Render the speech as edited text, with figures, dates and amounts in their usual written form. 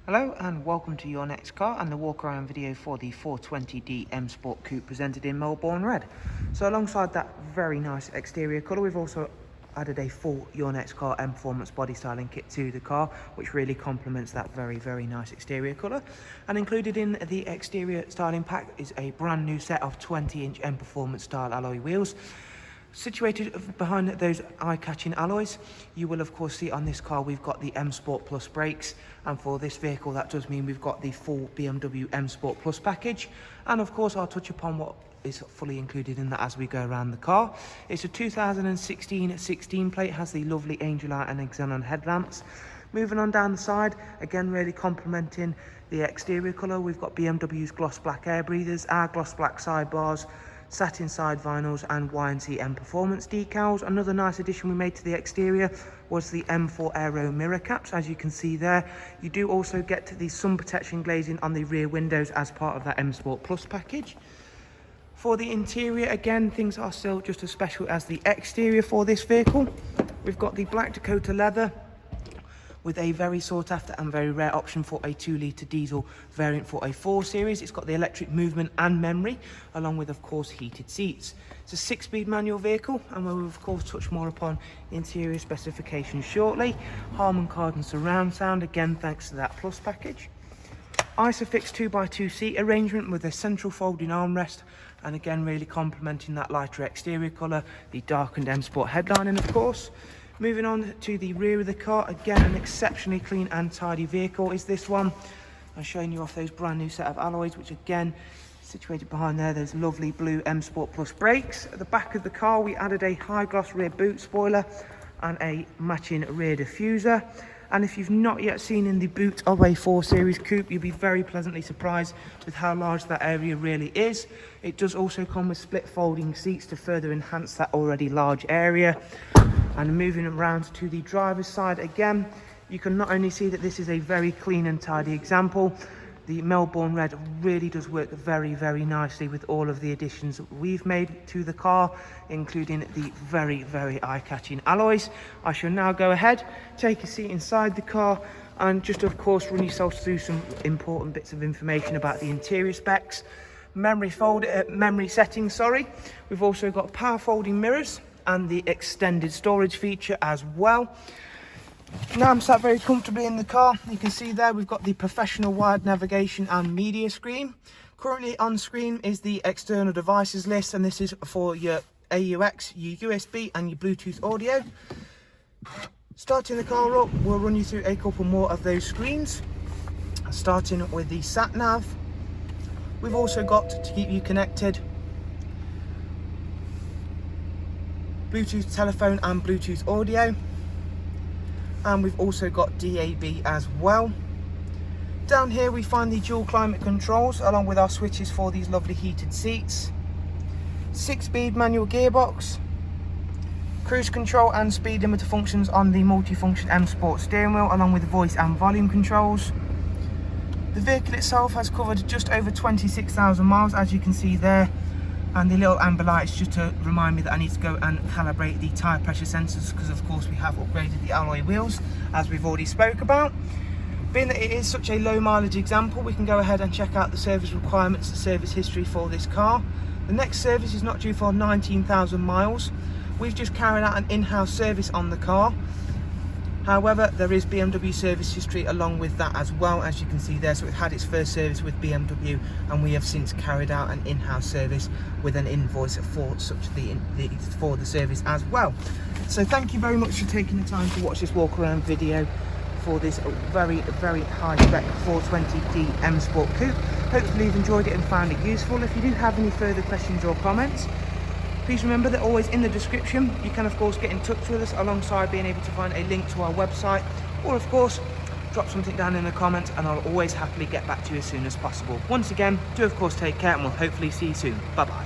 Hello and welcome to your next car and the walk around video for the 420D M Sport Coupe presented in Melbourne Red. So alongside that very nice exterior colour, we've also added a full Your Next Car M Performance body styling kit to the car, which really complements that very nice exterior colour. And included in the exterior styling pack is a brand new set of 20-inch M Performance style alloy wheels. Situated behind those eye-catching alloys, you will of course see on this car we've got the M Sport Plus brakes, and for this vehicle that does mean we've got the full BMW M Sport Plus package. And of course I'll touch upon what is fully included in that as we go around the car. It's a 2016 16 plate, has the lovely angel eye and xenon headlamps. Moving on down the side, again really complementing the exterior colour, we've got BMW's gloss black air breathers, our gloss black sidebars, satin side vinyls and YNC Mperformance decals. Another nice addition we made to the exterior was the M4 Aero mirror caps. As you can see there, you do also get the sun protection glazing on the rear windows as part of that M Sport Plus package. For the interior, again, things are still just as special as the exterior for this vehicle. We've got the black Dakota leather with a very sought after and very rare option for a 2-litre diesel variant for a 4 Series. It's got the electric movement and memory, along with of course heated seats. It's a 6-speed manual vehicle, and we'll of course touch more upon interior specifications shortly. Harman Kardon surround sound, again thanks to that Plus package. Isofix 2x2 seat arrangement with a central folding armrest, and again really complementing that lighter exterior colour, the darkened M Sport headlining of course. Moving on to the rear of the car, again an exceptionally clean and tidy vehicle is this one. I'm showing you off those brand new set of alloys, which again, situated behind there, there's lovely blue M Sport Plus brakes. At the back of the car we added a high gloss rear boot spoiler and a matching rear diffuser. And if you've not yet seen in the boot of a 4 Series coupe, you'll be very pleasantly surprised with how large that area really is. It does also come with split folding seats to further enhance that already large area. And moving around to the driver's side again, you can not only see that this is a very clean and tidy example, the Melbourne Red really does work very nicely with all of the additions that we've made to the car, including the very eye-catching alloys. I shall now go ahead, take a seat inside the car, and just of course run yourselves through some important bits of information about the interior specs. Memory settings, We've also got power folding mirrors and the extended storage feature as well. Now I'm sat very comfortably in the car. You can see there we've got the professional wired navigation and media screen. Currently on screen is the external devices list, and this is for your AUX, your USB and your Bluetooth audio. Starting the car up, we'll run you through a couple more of those screens. Starting with the sat nav. We've also got, to keep you connected, Bluetooth telephone and Bluetooth audio, and we've also got DAB as well. Down here we find the dual climate controls along with our switches for these lovely heated seats, 6-speed manual gearbox, cruise control and speed limiter functions on the multifunction M Sport steering wheel, along with voice and volume controls. The vehicle itself has covered just over 26,000 miles, as you can see there. And the little amber light is just to remind me that I need to go and calibrate the tyre pressure sensors, because of course we have upgraded the alloy wheels as we've already spoke about. Being that it is such a low mileage example, we can go ahead and check out the service requirements, the service history for this car. The next service is not due for 19,000 miles. We've just carried out an in-house service on the car. However, there is BMW service history along with that as well, as you can see there. So it had its first service with BMW, and we have since carried out an in-house service with an invoice for the service as well. So thank you very much for taking the time to watch this walk around video for this very high spec 420D M Sport Coupe. Hopefully you've enjoyed it and found it useful. If you do have any further questions or comments, please remember that always in the description you can of course get in touch with us, alongside being able to find a link to our website, or of course drop something down in the comments and I'll always happily get back to you as soon as possible. Once again, do of course take care, and we'll hopefully see you soon. Bye bye.